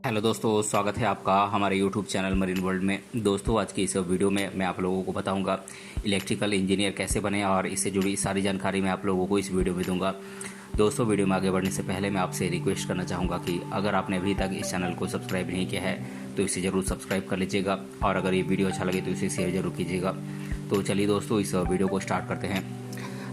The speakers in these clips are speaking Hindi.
हेलो दोस्तों, स्वागत है आपका हमारे यूट्यूब चैनल मरीन वर्ल्ड में। दोस्तों, आज की इस वीडियो में मैं आप लोगों को बताऊंगा इलेक्ट्रिकल इंजीनियर कैसे बने और इससे जुड़ी सारी जानकारी मैं आप लोगों को इस वीडियो में दूंगा। दोस्तों, वीडियो में आगे बढ़ने से पहले मैं आपसे रिक्वेस्ट करना चाहूँगा कि अगर आपने अभी तक इस चैनल को सब्सक्राइब नहीं किया है तो इसे ज़रूर सब्सक्राइब कर लीजिएगा और अगर ये वीडियो अच्छा लगे तो इसे शेयर ज़रूर कीजिएगा। तो चलिए दोस्तों, इस वीडियो को स्टार्ट करते हैं।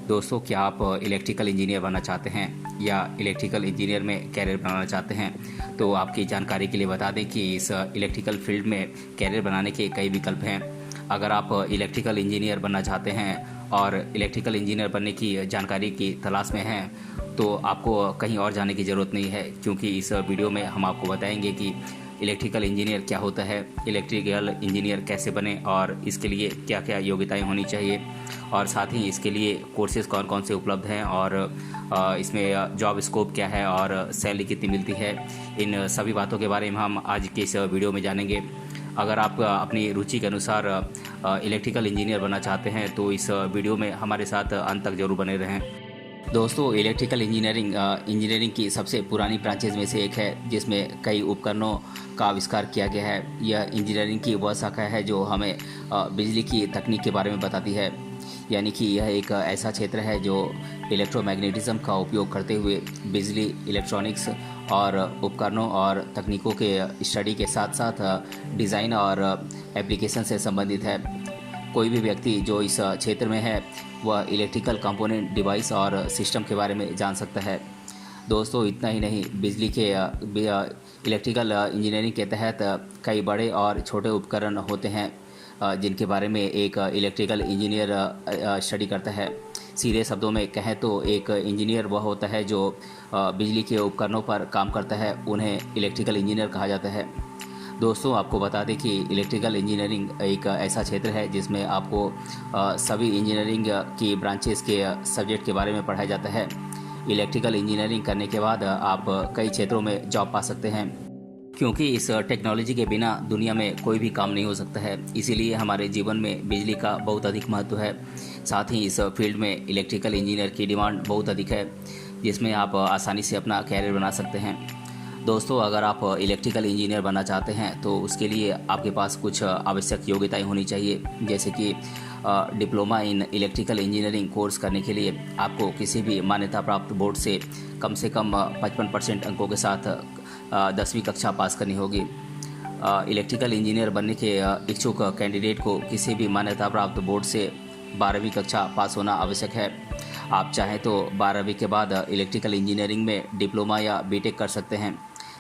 दोस्तों, क्या आप इलेक्ट्रिकल इंजीनियर बनना चाहते हैं या इलेक्ट्रिकल इंजीनियर में कैरियर बनाना चाहते हैं? तो आपकी जानकारी के लिए बता दें कि इस इलेक्ट्रिकल फील्ड में कैरियर बनाने के कई विकल्प हैं। अगर आप इलेक्ट्रिकल इंजीनियर बनना चाहते हैं और इलेक्ट्रिकल इंजीनियर बनने की जानकारी की तलाश में हैं तो आपको कहीं और जाने की ज़रूरत नहीं है, क्योंकि इस वीडियो में हम आपको बताएंगे कि इलेक्ट्रिकल इंजीनियर क्या होता है, इलेक्ट्रिकल इंजीनियर कैसे बने और इसके लिए क्या क्या योग्यताएं होनी चाहिए और साथ ही इसके लिए कोर्सेज़ कौन कौन से उपलब्ध हैं और इसमें जॉब स्कोप क्या है और सैलरी कितनी मिलती है। इन सभी बातों के बारे में हम आज के इस वीडियो में जानेंगे। अगर आप अपनी रुचि के अनुसार इलेक्ट्रिकल इंजीनियर बनना चाहते हैं तो इस वीडियो में हमारे साथ अंत तक जरूर बने रहें। दोस्तों, इलेक्ट्रिकल इंजीनियरिंग की सबसे पुरानी ब्रांचेज में से एक है जिसमें कई उपकरणों का आविष्कार किया गया है। यह इंजीनियरिंग की वह शाखा है जो हमें बिजली की तकनीक के बारे में बताती है, यानी कि यह एक ऐसा क्षेत्र है जो इलेक्ट्रोमैग्नेटिज्म का उपयोग करते हुए बिजली, इलेक्ट्रॉनिक्स और उपकरणों और तकनीकों के स्टडी के साथ साथ डिज़ाइन और एप्लीकेशन से संबंधित है। कोई भी व्यक्ति जो इस क्षेत्र में है वह इलेक्ट्रिकल कंपोनेंट, डिवाइस और सिस्टम के बारे में जान सकता है। दोस्तों, इतना ही नहीं, बिजली के इलेक्ट्रिकल इंजीनियरिंग के तहत कई बड़े और छोटे उपकरण होते हैं जिनके बारे में एक इलेक्ट्रिकल इंजीनियर स्टडी करता है। सीधे शब्दों में कहें तो एक इंजीनियर वह होता है जो बिजली के उपकरणों पर काम करता है, उन्हें इलेक्ट्रिकल इंजीनियर कहा जाता है। दोस्तों, आपको बता दें कि इलेक्ट्रिकल इंजीनियरिंग एक ऐसा क्षेत्र है जिसमें आपको सभी इंजीनियरिंग की ब्रांचेस के सब्जेक्ट के बारे में पढ़ाया जाता है। इलेक्ट्रिकल इंजीनियरिंग करने के बाद आप कई क्षेत्रों में जॉब पा सकते हैं, क्योंकि इस टेक्नोलॉजी के बिना दुनिया में कोई भी काम नहीं हो सकता है। इसीलिए हमारे जीवन में बिजली का बहुत अधिक महत्व है। साथ ही इस फील्ड में इलेक्ट्रिकल इंजीनियर की डिमांड बहुत अधिक है, जिसमें आप आसानी से अपना कैरियर बना सकते हैं। दोस्तों, अगर आप इलेक्ट्रिकल इंजीनियर बनना चाहते हैं तो उसके लिए आपके पास कुछ आवश्यक योग्यताएं होनी चाहिए, जैसे कि diploma in electrical engineering course करने के लिए आपको किसी भी मान्यता प्राप्त बोर्ड से कम 55% अंकों के साथ 10वीं कक्षा पास करनी होगी। इलेक्ट्रिकल इंजीनियर बनने के इच्छुक कैंडिडेट को किसी भी मान्यता प्राप्त बोर्ड से 12वीं कक्षा पास होना आवश्यक है। आप चाहें तो 12वीं के बाद इलेक्ट्रिकल इंजीनियरिंग में डिप्लोमा या बीटेक कर सकते हैं,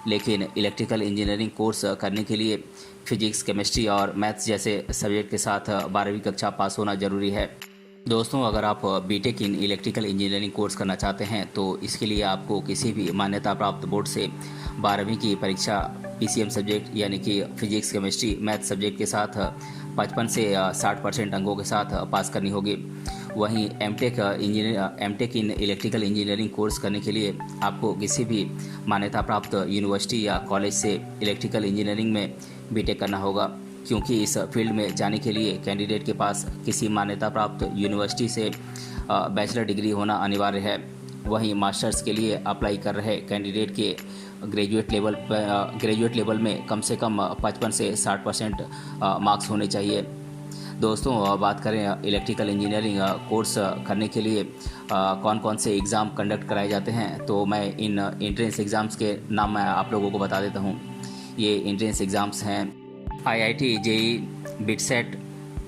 लेकिन इलेक्ट्रिकल इंजीनियरिंग कोर्स करने के लिए फिजिक्स, केमिस्ट्री और मैथ्स जैसे सब्जेक्ट के साथ 12वीं कक्षा पास होना ज़रूरी है। दोस्तों, अगर आप BTech in electrical engineering course करना चाहते हैं तो इसके लिए आपको किसी भी मान्यता प्राप्त बोर्ड से 12वीं की परीक्षा पीसीएम सब्जेक्ट यानी कि फिजिक्स, केमिस्ट्री, मैथ सब्जेक्ट के साथ 55 से 60% अंकों के साथ पास करनी होगी। वहीं MTech in electrical engineering course करने के लिए आपको किसी भी मान्यता प्राप्त यूनिवर्सिटी या कॉलेज से इलेक्ट्रिकल इंजीनियरिंग में बीटेक करना होगा, क्योंकि इस फील्ड में जाने के लिए कैंडिडेट के पास किसी मान्यता प्राप्त यूनिवर्सिटी से बैचलर डिग्री होना अनिवार्य है। वहीं मास्टर्स के लिए अप्लाई कर रहे कैंडिडेट के ग्रेजुएट लेवल में कम से कम 55 से 60% मार्क्स होने चाहिए। दोस्तों, बात करें इलेक्ट्रिकल इंजीनियरिंग कोर्स करने के लिए कौन कौन से एग्ज़ाम कंडक्ट कराए जाते हैं, तो मैं इन एंट्रेंस एग्ज़ाम्स के नाम मैं आप लोगों को बता देता हूँ। ये एंट्रेंस एग्ज़ाम्स हैं: IIT, JEE, BITSAT,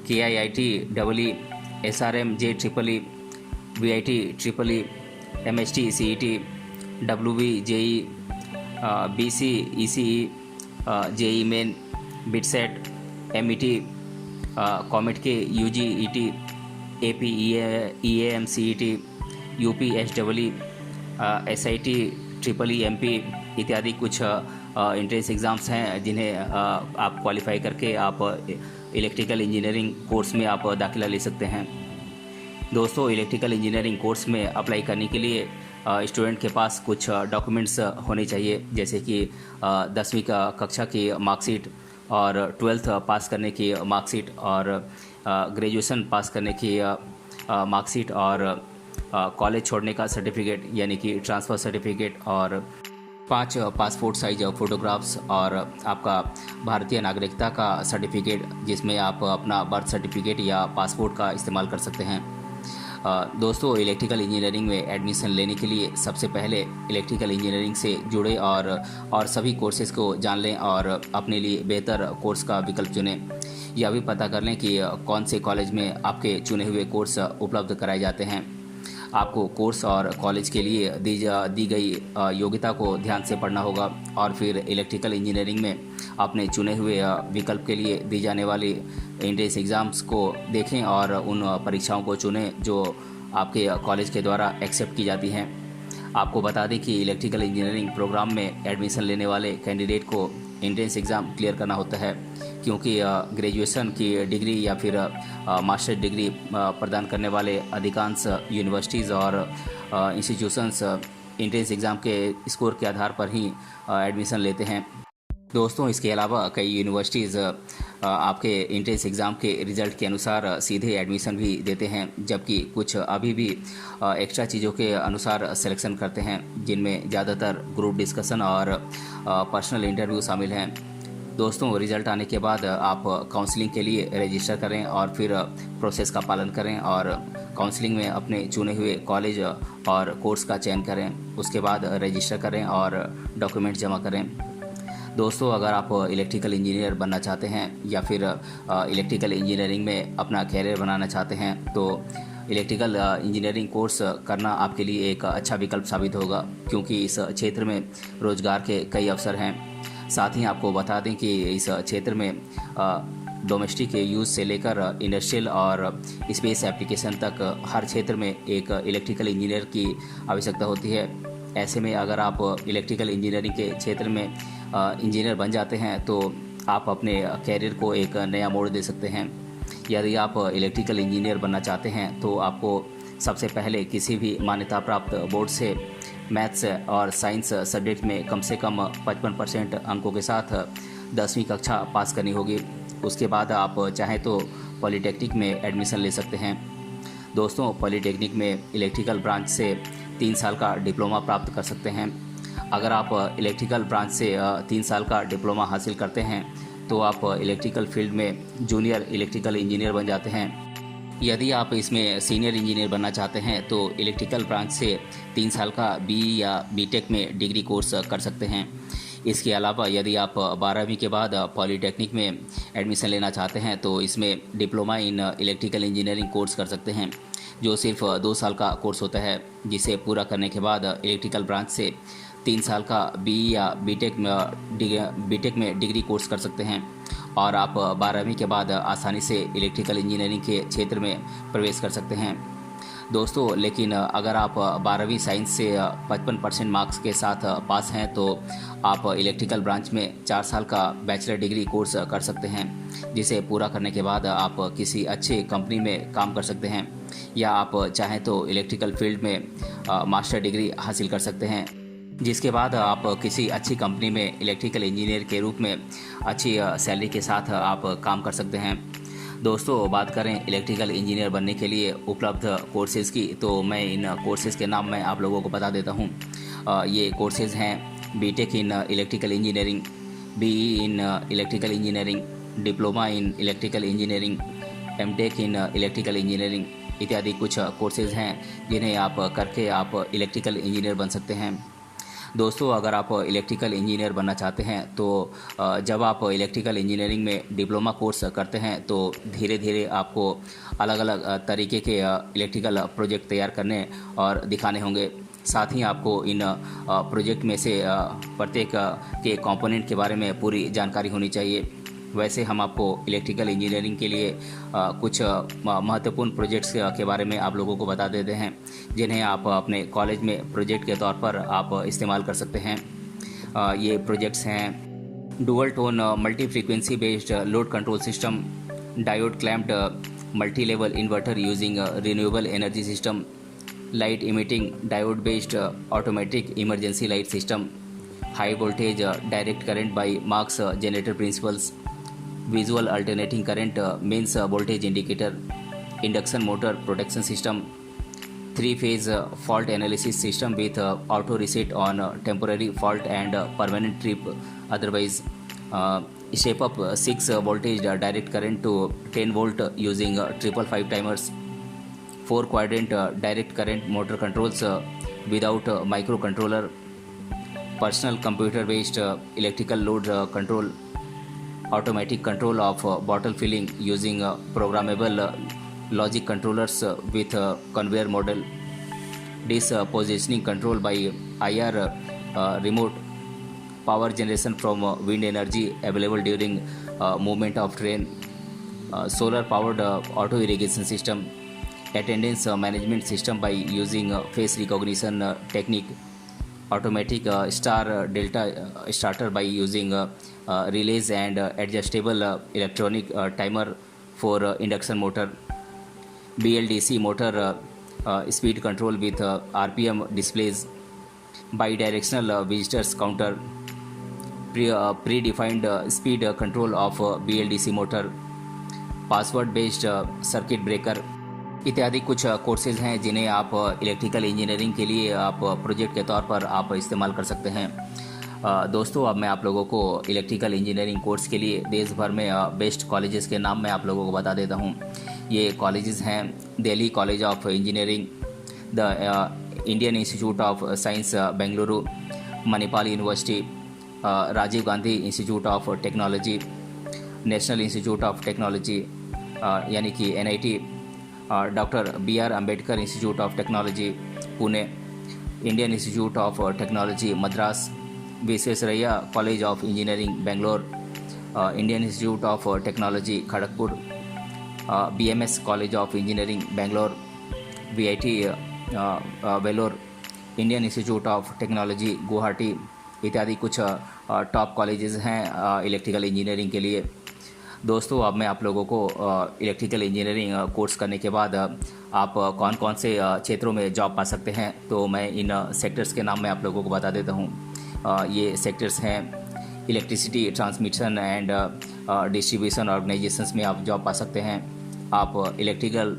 KIIT, EE, SRM, JEEE, VIT, EEE, MHT, CET, WB, JEE, BC, ECE, JEE main, BITSAT, MET, comet के UG, ET, AP, EAM, CET, UP, SEE, SIT, EEE, MP इत्यादि कुछ एंट्रेंस एग्ज़ाम्स हैं जिन्हें आप क्वालिफाई करके आप इलेक्ट्रिकल इंजीनियरिंग कोर्स में आप दाखिला ले सकते हैं। दोस्तों, इलेक्ट्रिकल इंजीनियरिंग कोर्स में अप्लाई करने के लिए स्टूडेंट के पास कुछ डॉक्यूमेंट्स होने चाहिए, जैसे कि 10वीं कक्षा की मार्कशीट और 12th पास करने की मार्कशीट और ग्रेजुएशन पास करने की मार्कशीट और कॉलेज छोड़ने का सर्टिफिकेट यानी कि ट्रांसफ़र सर्टिफिकेट और 5 पासपोर्ट साइज फ़ोटोग्राफ्स और आपका भारतीय नागरिकता का सर्टिफिकेट, जिसमें आप अपना बर्थ सर्टिफिकेट या पासपोर्ट का इस्तेमाल कर सकते हैं। दोस्तों, इलेक्ट्रिकल इंजीनियरिंग में एडमिशन लेने के लिए सबसे पहले इलेक्ट्रिकल इंजीनियरिंग से जुड़े और सभी कोर्सेज़ को जान लें और अपने लिए बेहतर कोर्स का विकल्प चुनें। यह भी पता कर लें कि कौन से कॉलेज में आपके चुने हुए कोर्स उपलब्ध कराए जाते हैं। आपको कोर्स और कॉलेज के लिए दी गई योग्यता को ध्यान से पढ़ना होगा और फिर इलेक्ट्रिकल इंजीनियरिंग में अपने चुने हुए विकल्प के लिए दी जाने वाली एंट्रेंस एग्ज़ाम्स को देखें और उन परीक्षाओं को चुनें जो आपके कॉलेज के द्वारा एक्सेप्ट की जाती हैं। आपको बता दें कि इलेक्ट्रिकल इंजीनियरिंग प्रोग्राम में एडमिशन लेने वाले कैंडिडेट को एंट्रेंस एग्ज़ाम क्लियर करना होता है, क्योंकि ग्रेजुएशन की डिग्री या फिर मास्टर डिग्री प्रदान करने वाले अधिकांश यूनिवर्सिटीज़ और इंस्टीट्यूशंस एंट्रेंस एग्ज़ाम के स्कोर के आधार पर ही एडमिशन लेते हैं। दोस्तों, इसके अलावा कई यूनिवर्सिटीज़ आपके एंट्रेंस एग्ज़ाम के रिज़ल्ट के अनुसार सीधे एडमिशन भी देते हैं, जबकि कुछ अभी भी एक्स्ट्रा चीज़ों के अनुसार सिलेक्शन करते हैं, जिनमें ज़्यादातर ग्रुप डिस्कशन और पर्सनल इंटरव्यू शामिल हैं। दोस्तों, रिज़ल्ट आने के बाद आप काउंसलिंग के लिए रजिस्टर करें और फिर प्रोसेस का पालन करें और काउंसलिंग में अपने चुने हुए कॉलेज और कोर्स का चयन करें। उसके बाद रजिस्टर करें और डॉक्यूमेंट जमा करें। दोस्तों, अगर आप इलेक्ट्रिकल इंजीनियर बनना चाहते हैं या फिर इलेक्ट्रिकल इंजीनियरिंग में अपना कैरियर बनाना चाहते हैं, तो इलेक्ट्रिकल इंजीनियरिंग कोर्स करना आपके लिए एक अच्छा विकल्प साबित होगा, क्योंकि इस क्षेत्र में रोज़गार के कई अवसर हैं। साथ ही आपको बता दें कि इस क्षेत्र में डोमेस्टिक यूज़ से लेकर इंडस्ट्रियल और स्पेस एप्लीकेशन तक हर क्षेत्र में एक इलेक्ट्रिकल इंजीनियर की आवश्यकता होती है। ऐसे में अगर आप इलेक्ट्रिकल इंजीनियरिंग के क्षेत्र में इंजीनियर बन जाते हैं तो आप अपने कैरियर को एक नया मोड़ दे सकते हैं। यदि आप इलेक्ट्रिकल इंजीनियर बनना चाहते हैं तो आपको सबसे पहले किसी भी मान्यता प्राप्त बोर्ड से मैथ्स और साइंस सब्जेक्ट में कम से कम 55% अंकों के साथ 10वीं कक्षा पास करनी होगी। उसके बाद आप चाहें तो पॉलीटेक्निक में एडमिशन ले सकते हैं। दोस्तों, पॉलीटेक्निक में इलेक्ट्रिकल ब्रांच से 3 साल का डिप्लोमा प्राप्त कर सकते हैं। अगर आप इलेक्ट्रिकल ब्रांच से 3 साल का डिप्लोमा हासिल करते हैं तो आप इलेक्ट्रिकल फील्ड में जूनियर इलेक्ट्रिकल इंजीनियर बन जाते हैं। यदि आप इसमें सीनियर इंजीनियर बनना चाहते हैं तो इलेक्ट्रिकल ब्रांच से 3 साल का बीई या बीटेक में डिग्री कोर्स कर सकते हैं। इसके अलावा यदि आप 12वीं के बाद पॉलीटेक्निक में एडमिशन लेना चाहते हैं तो इसमें diploma in electrical engineering course कर सकते हैं, जो सिर्फ 2 साल का कोर्स होता है, जिसे पूरा करने के बाद इलेक्ट्रिकल ब्रांच से 3 साल का बीई या बीटेक में डिग्री कोर्स कर सकते हैं और आप 12वीं के बाद आसानी से इलेक्ट्रिकल इंजीनियरिंग के क्षेत्र में प्रवेश कर सकते हैं। दोस्तों, लेकिन अगर आप 12वीं साइंस से 55% मार्क्स के साथ पास हैं तो आप इलेक्ट्रिकल ब्रांच में 4 साल का बैचलर डिग्री कोर्स कर सकते हैं, जिसे पूरा करने के बाद आप किसी अच्छी कंपनी में काम कर सकते हैं, या आप चाहें तो इलेक्ट्रिकल फील्ड में मास्टर डिग्री हासिल कर सकते हैं, जिसके बाद आप किसी अच्छी कंपनी में इलेक्ट्रिकल इंजीनियर के रूप में अच्छी सैलरी के साथ आप काम कर सकते हैं। दोस्तों, बात करें इलेक्ट्रिकल इंजीनियर बनने के लिए उपलब्ध कोर्सेज़ की, तो मैं इन कोर्सेज़ के नाम मैं आप लोगों को बता देता हूँ। ये कोर्सेज़ हैं BTech in electrical engineering, BE in electrical engineering, diploma in electrical engineering, MTech in electrical engineering इत्यादि कुछ कोर्सेज़ हैं जिन्हें आप करके आप इलेक्ट्रिकल इंजीनियर बन सकते हैं। दोस्तों, अगर आप इलेक्ट्रिकल इंजीनियर बनना चाहते हैं तो जब आप इलेक्ट्रिकल इंजीनियरिंग में डिप्लोमा कोर्स करते हैं तो धीरे धीरे आपको अलग अलग तरीके के इलेक्ट्रिकल प्रोजेक्ट तैयार करने और दिखाने होंगे। साथ ही आपको इन प्रोजेक्ट में से प्रत्येक के कंपोनेंट के बारे में पूरी जानकारी होनी चाहिए। वैसे हम आपको इलेक्ट्रिकल इंजीनियरिंग के लिए कुछ महत्वपूर्ण प्रोजेक्ट्स के बारे में आप लोगों को बता देते हैं, जिन्हें आप अपने कॉलेज में प्रोजेक्ट के तौर पर आप इस्तेमाल कर सकते हैं। ये प्रोजेक्ट्स हैं dual tone multi frequency based load control system, diode clamped multi level inverter using renewable energy system, light emitting diode based automatic emergency light system, high voltage direct current by Marx generator principles, visual alternating current mains voltage indicator, induction motor protection system, 3-phase fault analysis system with auto reset on temporary fault and permanent trip. Otherwise, shape up 6 voltage direct current to 10 volt using 555 timers. 4 quadrant direct current motor controls without microcontroller. Personal computer based electrical load control. Automatic control of bottle filling using programmable logic controllers with conveyor model. This positioning control by IR remote. Power generation from wind energy available during movement of train. Solar powered auto irrigation system. Attendance management system by using face recognition technique. Automatic star delta starter by using relays and adjustable electronic timer for induction motor. BLDC motor speed control with RPM displays. Bidirectional visitors counter. Predefined speed control of BLDC motor. Password based circuit breaker इत्यादि कुछ कोर्सेज हैं जिन्हें आप इलेक्ट्रिकल इंजीनियरिंग के लिए आप प्रोजेक्ट के तौर पर आप इस्तेमाल कर सकते हैं। दोस्तों, अब मैं आप लोगों को इलेक्ट्रिकल इंजीनियरिंग कोर्स के लिए देश भर में बेस्ट कॉलेजेस के नाम मैं आप लोगों को बता देता हूं। ये कॉलेजेस हैं Delhi college of engineering, the Indian institute of science Bengaluru, Manipal university, Rajiv Gandhi institute of technology, national institute of technology यानी कि NIT, doctor BR Ambedkar institute of technology Pune, Indian institute of technology Madras, Visvesvaraya college of engineering Bangalore, Indian institute of technology Kharagpur, BMS college of engineering Bangalore, VIT Vellore, Indian institute of technology Guwahati इत्यादि कुछ टॉप कॉलेजेस हैं इलेक्ट्रिकल इंजीनियरिंग के लिए। दोस्तों, अब मैं आप लोगों को इलेक्ट्रिकल इंजीनियरिंग कोर्स करने के बाद आप कौन कौन से क्षेत्रों में जॉब पा सकते हैं, तो मैं इन सेक्टर्स के नाम मैं आप लोगों को बता देता हूँ। ये सेक्टर्स हैं electricity transmission and distribution organisations में आप जॉब पा सकते हैं। आप इलेक्ट्रिकल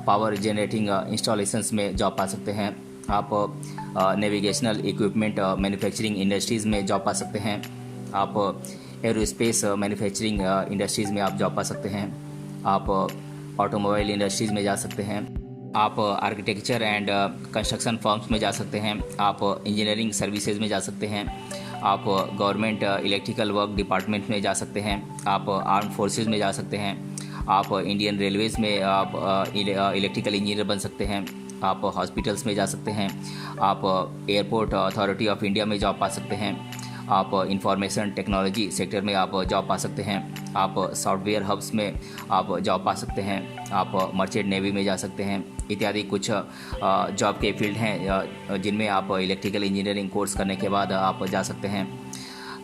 पावर जनरेटिंग इंस्टॉलेशंस में जॉब पा सकते हैं। आप नेविगेशनल इक्विपमेंट मैन्युफैक्चरिंग इंडस्ट्रीज़ में जॉब पा सकते हैं। आप एरोस्पेस मैन्युफैक्चरिंग इंडस्ट्रीज़ में आप जॉब पा सकते हैं। आप ऑटोमोबाइल इंडस्ट्रीज़ में जा सकते हैं। आप आर्किटेक्चर एंड कंस्ट्रक्शन फर्म्स में जा सकते हैं। आप इंजीनियरिंग सर्विसेज में जा सकते हैं। आप गवर्नमेंट इलेक्ट्रिकल वर्क डिपार्टमेंट में जा सकते हैं। आप आर्म फोर्सेज में जा सकते हैं। आप इंडियन रेलवेज़ में आप इलेक्ट्रिकल इंजीनियर बन सकते हैं। आप हॉस्पिटल्स में जा सकते हैं। आप एयरपोर्ट अथॉरिटी ऑफ इंडिया में जॉब पा सकते हैं। आप इंफॉर्मेशन टेक्नोलॉजी सेक्टर में आप जॉब पा सकते हैं। आप सॉफ्टवेयर हब्स में आप जॉब पा सकते हैं। आप मर्चेंट नेवी में जा सकते हैं। इत्यादि कुछ जॉब के फील्ड हैं जिनमें आप इलेक्ट्रिकल इंजीनियरिंग कोर्स करने के बाद आप जा सकते हैं।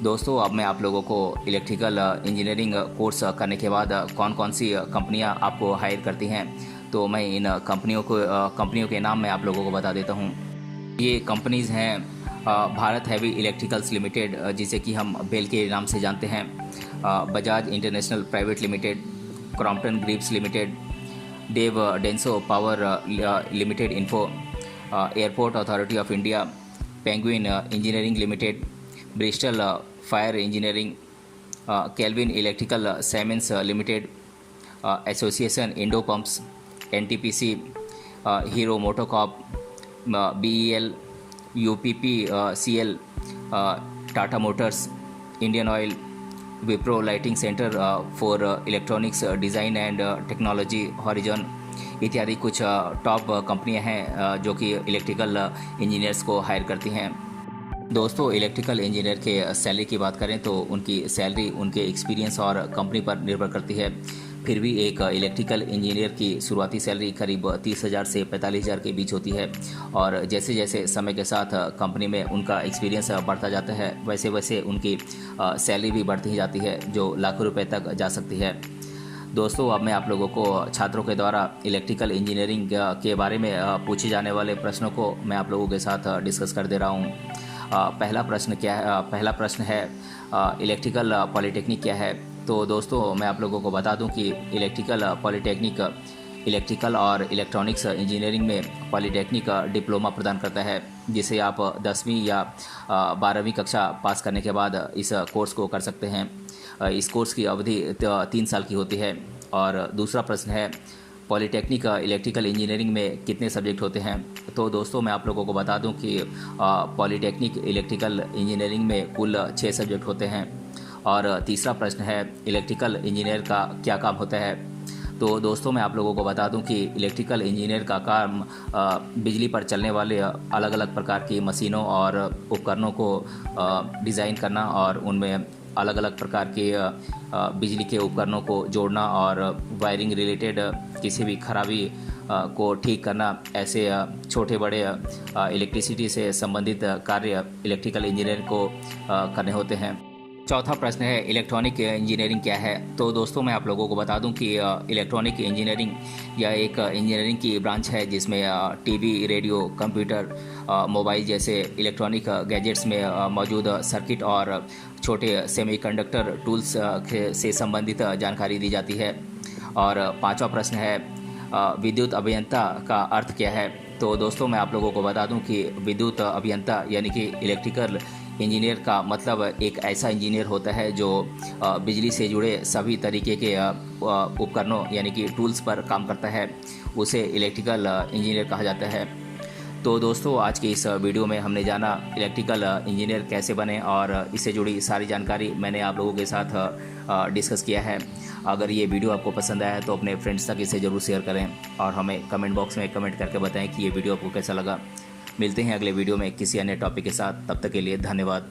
दोस्तों, अब मैं आप लोगों को इलेक्ट्रिकल इंजीनियरिंग कोर्स करने के बाद कौन कौन सी कंपनियां आपको हायर करती हैं, तो मैं इन कंपनियों के नाम मैं आप लोगों को बता देता हूं। ये कंपनीज़ हैं भारत हैवी इलेक्ट्रिकल्स लिमिटेड, जिसे कि हम बेल के नाम से जानते हैं, Bajaj International Private Limited, Crompton Greaves Limited, Dev Denso Power Limited Info, Airport Authority of India, Penguin Engineering Limited, Bristol Fire Engineering, Kelvin Electrical Siemens Limited, Association Indo Pumps, NTPC, Hero MotoCorp, BEL, UPPCL, Tata Motors, Indian Oil, Wipro Lighting Centre for Electronics Design and Technology, Horizon इत्यादि कुछ टॉप कंपनियां हैं जो कि इलेक्ट्रिकल इंजीनियर्स को हायर करती हैं। दोस्तों, इलेक्ट्रिकल इंजीनियर के सैलरी की बात करें तो उनकी सैलरी उनके एक्सपीरियंस और कंपनी पर निर्भर करती है। फिर भी एक इलेक्ट्रिकल इंजीनियर की शुरुआती सैलरी करीब 30,000 से 45,000 के बीच होती है और जैसे जैसे समय के साथ कंपनी में उनका एक्सपीरियंस बढ़ता जाता है वैसे वैसे उनकी सैलरी भी बढ़ती ही जाती है, जो लाखों रुपए तक जा सकती है। दोस्तों, अब मैं आप लोगों को छात्रों के द्वारा इलेक्ट्रिकल इंजीनियरिंग के बारे में पूछे जाने वाले प्रश्नों को मैं आप लोगों के साथ डिस्कस कर दे रहा हूँ। पहला प्रश्न है इलेक्ट्रिकल पॉलिटेक्निक क्या है। तो दोस्तों, मैं आप लोगों को बता दूं कि इलेक्ट्रिकल पॉलिटेक्निक इलेक्ट्रिकल और इलेक्ट्रॉनिक्स इंजीनियरिंग में पॉलीटेक्निक डिप्लोमा प्रदान करता है, जिसे आप 10वीं या 12वीं कक्षा पास करने के बाद इस कोर्स को कर सकते हैं। इस कोर्स की अवधि 3 साल की होती है। और दूसरा प्रश्न है, पॉलीटेक्निक इलेक्ट्रिकल इंजीनियरिंग में कितने सब्जेक्ट होते हैं? तो दोस्तों मैं आप लोगों को बता दूं कि पॉलीटेक्निक इलेक्ट्रिकल इंजीनियरिंग में कुल 6 सब्जेक्ट होते हैं। और तीसरा प्रश्न है, इलेक्ट्रिकल इंजीनियर का क्या काम होता है? तो दोस्तों मैं आप लोगों को बता दूं कि इलेक्ट्रिकल इंजीनियर का काम बिजली पर चलने वाले अलग अलग प्रकार की मशीनों और उपकरणों को डिज़ाइन करना और उनमें अलग अलग प्रकार के बिजली के उपकरणों को जोड़ना और वायरिंग रिलेटेड किसी भी खराबी को ठीक करना, ऐसे छोटे बड़े इलेक्ट्रिसिटी से संबंधित कार्य इलेक्ट्रिकल इंजीनियर को करने होते हैं। चौथा प्रश्न है, इलेक्ट्रॉनिक इंजीनियरिंग क्या है? तो दोस्तों मैं आप लोगों को बता दूं कि इलेक्ट्रॉनिक इंजीनियरिंग यह एक इंजीनियरिंग की ब्रांच है जिसमें टीवी, रेडियो, कंप्यूटर, मोबाइल जैसे इलेक्ट्रॉनिक गैजेट्स में मौजूद सर्किट और छोटे सेमीकंडक्टर टूल्स से संबंधित जानकारी दी जाती है। और पांचवा प्रश्न है, विद्युत अभियंता का अर्थ क्या है? तो दोस्तों मैं आप लोगों को बता दूं कि विद्युत अभियंता यानी कि इलेक्ट्रिकल इंजीनियर का मतलब एक ऐसा इंजीनियर होता है जो बिजली से जुड़े सभी तरीके के उपकरणों यानी कि टूल्स पर काम करता है, उसे इलेक्ट्रिकल इंजीनियर कहा जाता है। तो दोस्तों आज की इस वीडियो में हमने जाना इलेक्ट्रिकल इंजीनियर कैसे बने और इससे जुड़ी सारी जानकारी मैंने आप लोगों के साथ डिस्कस किया है। अगर ये वीडियो आपको पसंद आया है तो अपने फ्रेंड्स तक इसे ज़रूर शेयर करें और हमें कमेंट बॉक्स में कमेंट करके बताएं कि ये वीडियो आपको कैसा लगा। मिलते हैं अगले वीडियो में किसी अन्य टॉपिक के साथ, तब तक के लिए धन्यवाद।